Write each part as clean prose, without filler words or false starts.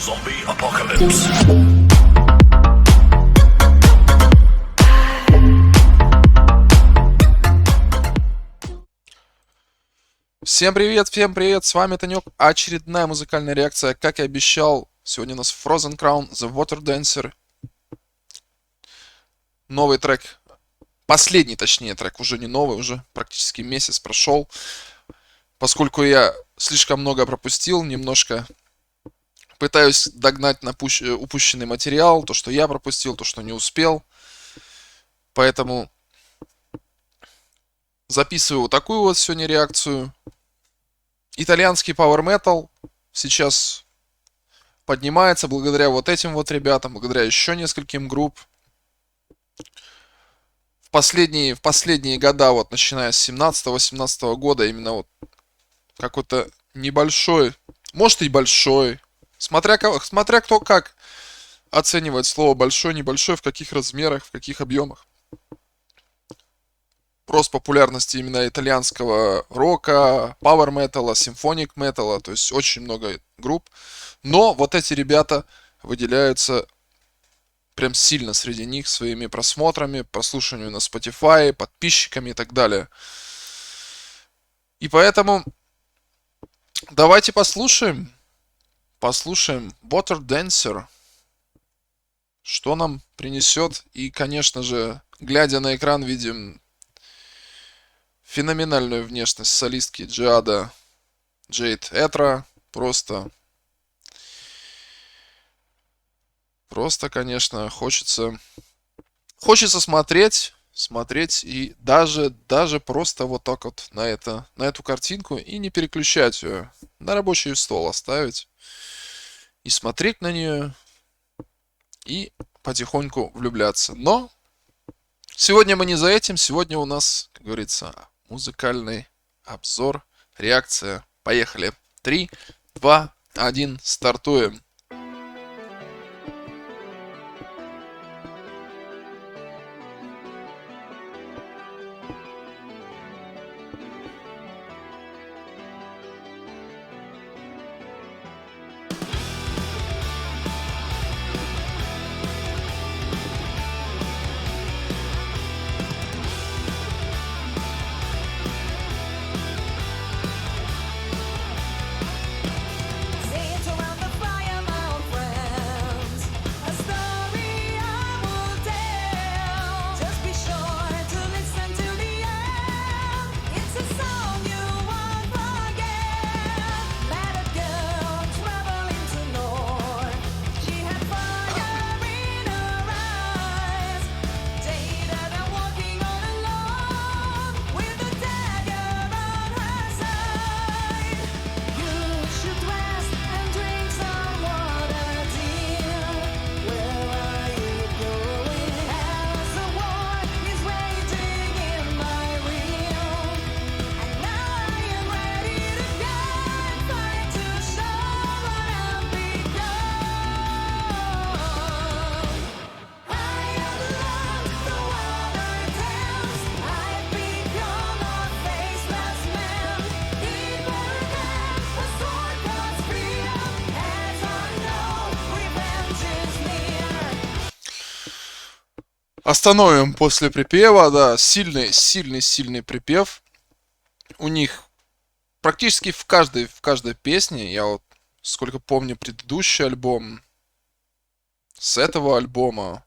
Zombie Apocalypse. Всем привет, с вами Танек. Очередная музыкальная реакция, как и обещал. Сегодня у нас Frozen Crown, The Water Dancer. Новый трек, последний точнее трек, уже не новый, уже практически месяц прошел. Поскольку я слишком много пропустил, немножко пытаюсь догнать упущенный материал, то, что я пропустил, то, что не успел. Поэтому записываю вот такую вот сегодня реакцию. Итальянский Power Metal сейчас поднимается благодаря вот этим вот ребятам, благодаря еще нескольким групп. В последние года, вот начиная с 17-18 года, именно вот какой-то небольшой, может и большой, смотря кто как оценивает слово большой, небольшой, в каких размерах, в каких объемах. Рост популярности именно итальянского рока, пауэр металла, симфоник металла, то есть очень много групп. Но вот эти ребята выделяются прям сильно среди них своими просмотрами, прослушиванию на Spotify, подписчиками и так далее. И поэтому давайте послушаем Water Dancer, что нам принесет. И, конечно же, глядя на экран, видим феноменальную внешность солистки Джиада Джейд Этра. Просто, конечно, хочется смотреть и даже просто вот так вот на эту картинку и не переключать ее, на рабочий стол оставить и смотреть на нее и потихоньку влюбляться. Но сегодня мы не за этим, сегодня у нас, как говорится, музыкальный обзор, реакция. Поехали. 3, 2, 1, стартуем. Остановим после припева, да, сильный припев. У них практически в каждой песне, я вот сколько помню предыдущий альбом, с этого альбома,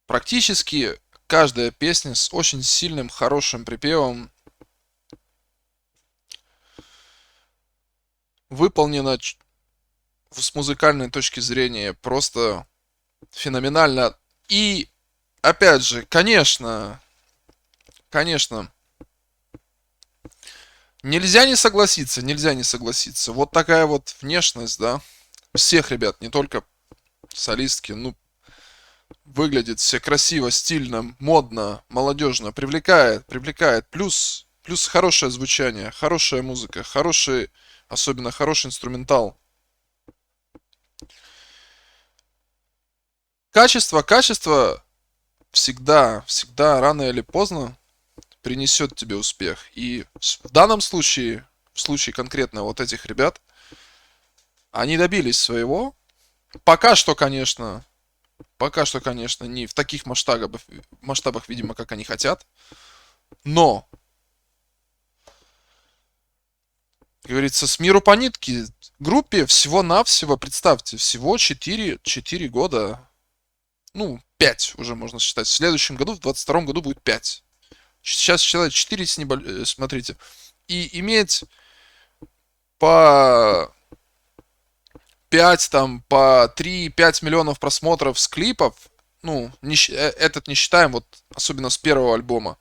практически каждая песня с очень сильным, хорошим припевом выполнена с музыкальной точки зрения просто феноменально. И, опять же, конечно, нельзя не согласиться. Вот такая вот внешность, да, всех ребят, не только солистки, ну, выглядит все красиво, стильно, модно, молодежно, привлекает. Плюс хорошее звучание, хорошая музыка, особенно хороший инструментал. Качество всегда, рано или поздно принесет тебе успех. И в данном случае, в случае конкретно вот этих ребят, Они добились своего. Пока что, конечно, не в таких масштабах, видимо, как они хотят. Но, как говорится, с миру по нитке группе всего-навсего, представьте, всего 4 года. Ну, 5 уже можно считать. В следующем году, в 22 году будет 5. Сейчас человек 4 с смотрите. И иметь по 5, там, по 3-5 миллионов просмотров с клипов, ну, этот не считаем, вот, особенно с первого альбома.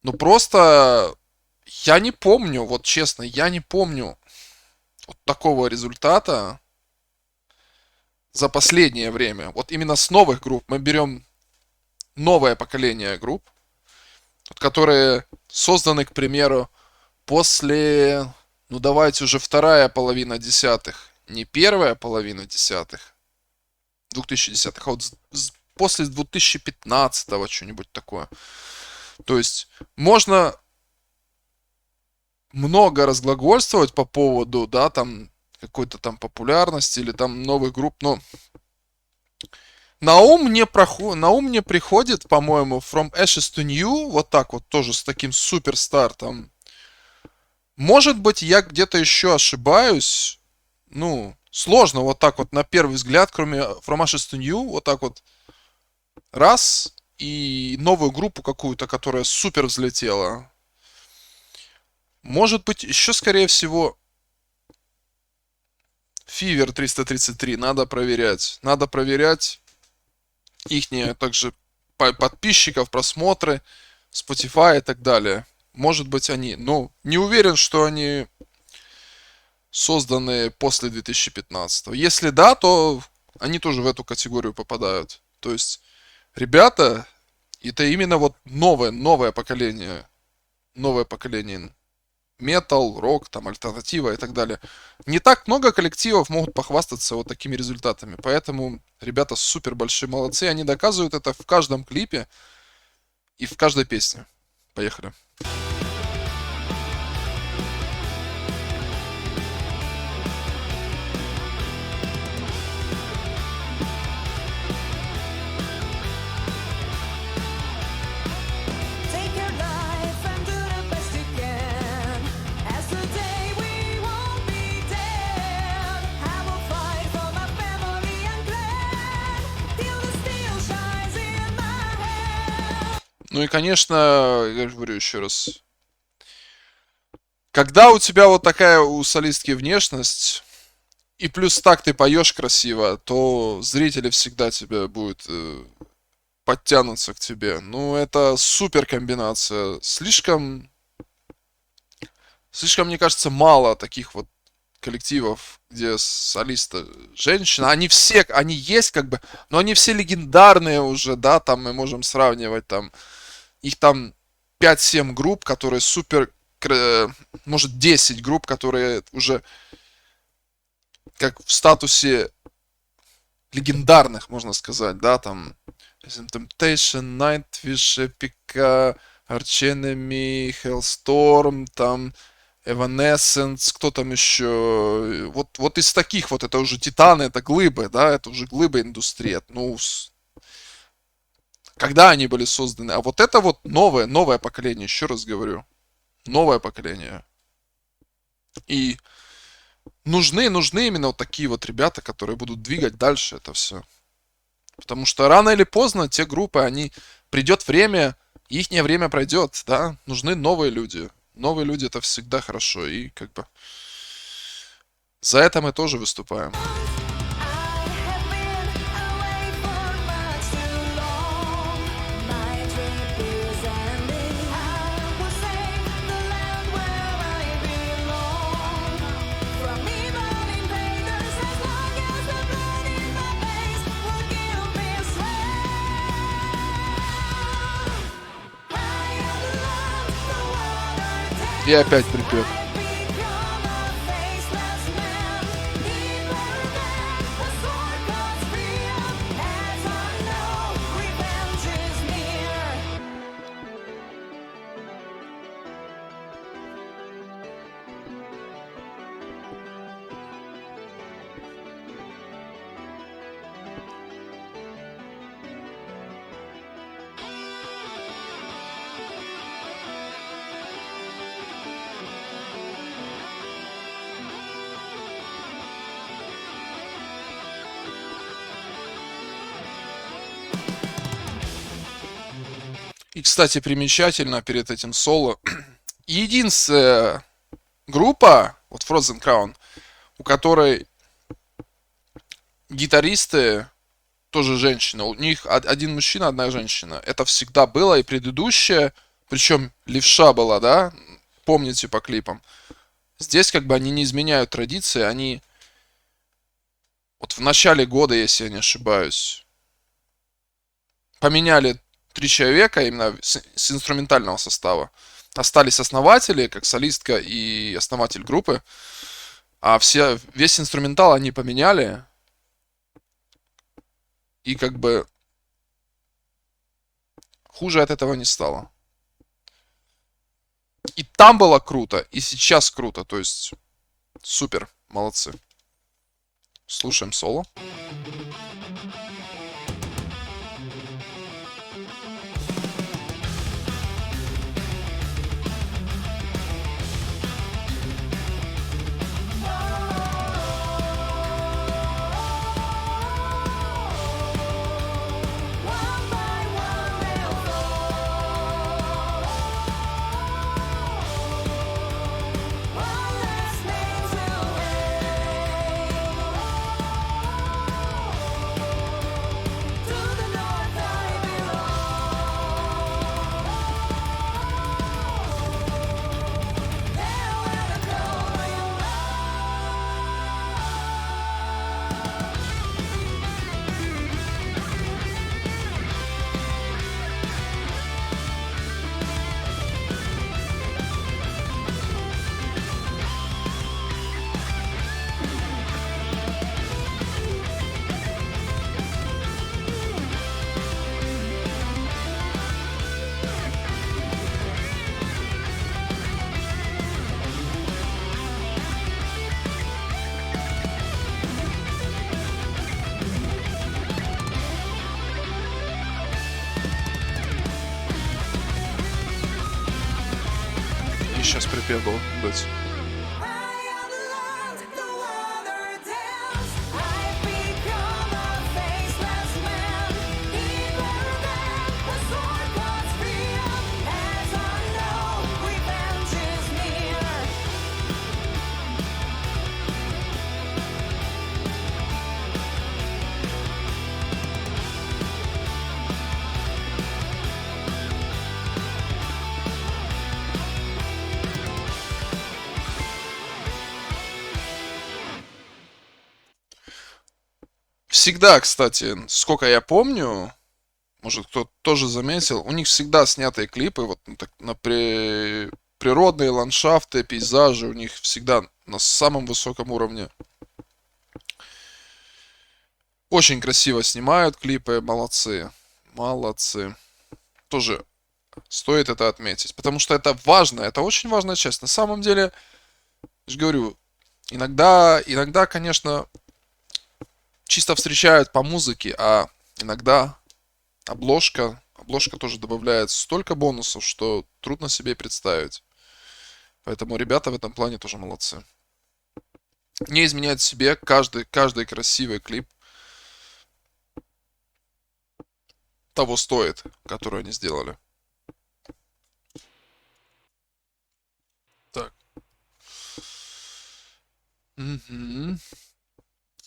Ну, просто я не помню, вот честно, я не помню вот такого результата за последнее время. Вот именно с новых групп. Мы берем новое поколение групп, которые созданы, к примеру, после, ну давайте уже вторая половина десятых, не первая половина десятых, 2010-х, а вот после 2015-го что-нибудь такое. То есть можно много разглагольствовать по поводу, да, там какой-то там популярности или там новых групп, но на ум мне приходит, по-моему, From Ashes to New, вот так вот, тоже с таким суперстартом. Может быть, я где-то еще ошибаюсь. Ну, сложно вот так вот на первый взгляд, кроме From Ashes to New, вот так вот раз и новую группу какую-то, которая супер взлетела. Может быть, еще, скорее всего, Fever 333 надо проверять. Надо проверять ихние также подписчиков, просмотры, Spotify и так далее. Может быть, они, ну, не уверен, что они созданы после 2015. Если да, то они тоже в эту категорию попадают. То есть, ребята, это именно вот новое поколение. Новое поколение метал, рок, там, альтернатива и так далее. Не так много коллективов могут похвастаться вот такими результатами. Поэтому ребята супер большие молодцы. Они доказывают это в каждом клипе и в каждой песне. Поехали. Ну и, конечно, я же говорю еще раз, когда у тебя вот такая у солистки внешность, и плюс так ты поешь красиво, то зрители всегда тебя будут подтянуться к тебе. Ну, это супер комбинация. Слишком, мне кажется, мало таких вот коллективов, где солиста женщина. Они есть как бы, но они все легендарные уже, да, там мы можем сравнивать там. Их там 5-7 групп, которые супер, может 10 групп, которые уже как в статусе легендарных, можно сказать, да, там Temptation, Nightwish, Epica, Arch Enemy, Hellstorm, там Evanescence, кто там еще, вот из таких вот, это уже титаны, это глыбы, да, это уже глыбы индустрии, ну, когда они были созданы, а вот это вот новое поколение, еще раз говорю, новое поколение. И нужны именно вот такие вот ребята, которые будут двигать дальше это все. Потому что рано или поздно те группы, придет время, ихнее время пройдет, да, нужны новые люди. Новые люди это всегда хорошо, и как бы за это мы тоже выступаем. И опять припев. И, кстати, примечательно перед этим соло. Единственная группа, вот Frozen Crown, у которой гитаристы тоже женщина. У них один мужчина, одна женщина. Это всегда было. И предыдущая, причем левша была, да? Помните по клипам. Здесь как бы они не изменяют традиции. Они вот в начале года, если я не ошибаюсь, поменяли 3 человека именно с инструментального состава. Остались основатели, как солистка и основатель группы. А весь инструментал они поменяли. И как бы хуже от этого не стало. И там было круто, и сейчас круто. То есть супер, молодцы. Слушаем соло. И сейчас припев был быть. Всегда, кстати, сколько я помню, может кто-то тоже заметил, у них всегда снятые клипы вот на природные ландшафты, пейзажи, у них всегда на самом высоком уровне. Очень красиво снимают клипы, молодцы, молодцы. Тоже стоит это отметить, потому что это важно, это очень важная часть. На самом деле, я же говорю, иногда, конечно, чисто встречают по музыке, а иногда обложка тоже добавляет столько бонусов, что трудно себе представить. Поэтому ребята в этом плане тоже молодцы. Не изменяют себе каждый красивый клип того стоит, который они сделали. Так. Мгм.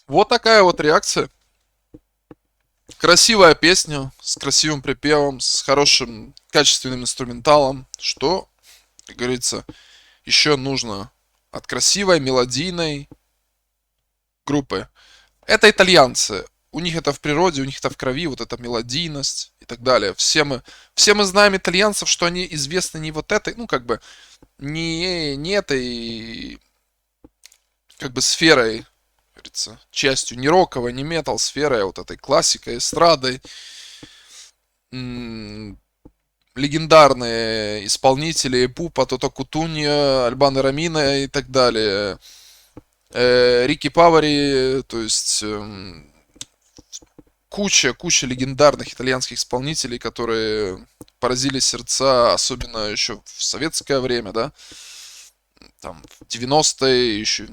Вот такая вот реакция. Красивая песня с красивым припевом, с хорошим качественным инструменталом, что, как говорится, еще нужно от красивой мелодийной группы. Это итальянцы. У них это в природе, у них это в крови, вот эта мелодийность и так далее. Все мы знаем итальянцев, что они известны не вот этой, ну, как бы, не этой, как бы, сферой, как говорится, частью, не роковой, не метал сферой, а вот этой классикой, эстрадой. Легендарные исполнители Пупа, Тото Кутуньо, Альбано Ромино и так далее. Рики Павари, то есть куча легендарных итальянских исполнителей, которые поразили сердца, особенно еще в советское время, да, там, в 90-е, еще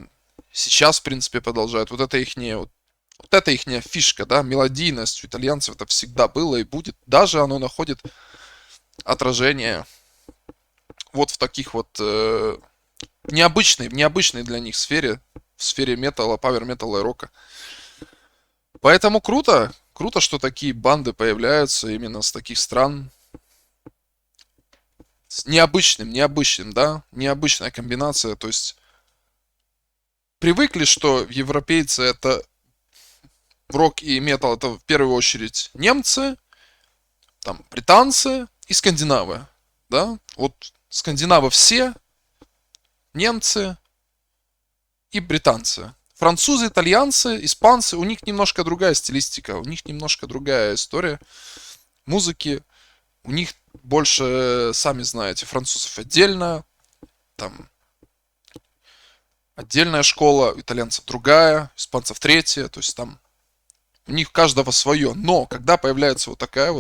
сейчас, в принципе, продолжают. Вот это ихняя фишка, да, мелодийность у итальянцев это всегда было и будет. Даже оно находит отражение вот в таких вот необычной для них сфере, в сфере металла, пауэр-металла и рока. Поэтому круто, что такие банды появляются именно с таких стран. С необычным, да, необычная комбинация, то есть привыкли, что европейцы это рок и метал это в первую очередь немцы, там британцы и скандинавы, да, вот скандинавы все, немцы и британцы. Французы, итальянцы, испанцы, у них немножко другая стилистика, у них немножко другая история музыки, у них больше, сами знаете, французов отдельно, там отдельная школа, итальянцев другая, испанцев третья, то есть там у них каждого свое. Но когда появляется вот такие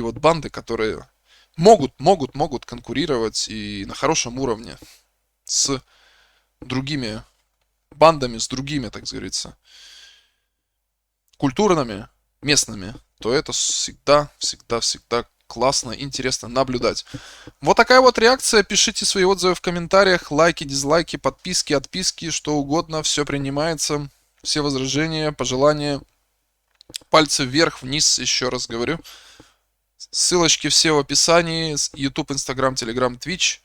вот банды, которые могут конкурировать и на хорошем уровне с другими бандами, с другими, так говорится, культурными, местными, то это всегда классно, интересно наблюдать. Вот такая вот реакция. Пишите свои отзывы в комментариях, лайки, дизлайки, подписки, отписки, что угодно, все принимается. Все возражения, пожелания, пальцы вверх, вниз, еще раз говорю. Ссылочки все в описании. YouTube, Instagram, Telegram, Twitch.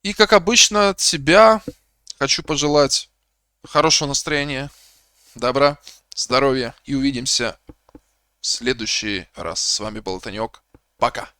И, как обычно, от себя хочу пожелать хорошего настроения, добра, здоровья. И увидимся в следующий раз. С вами был Танек. Пока.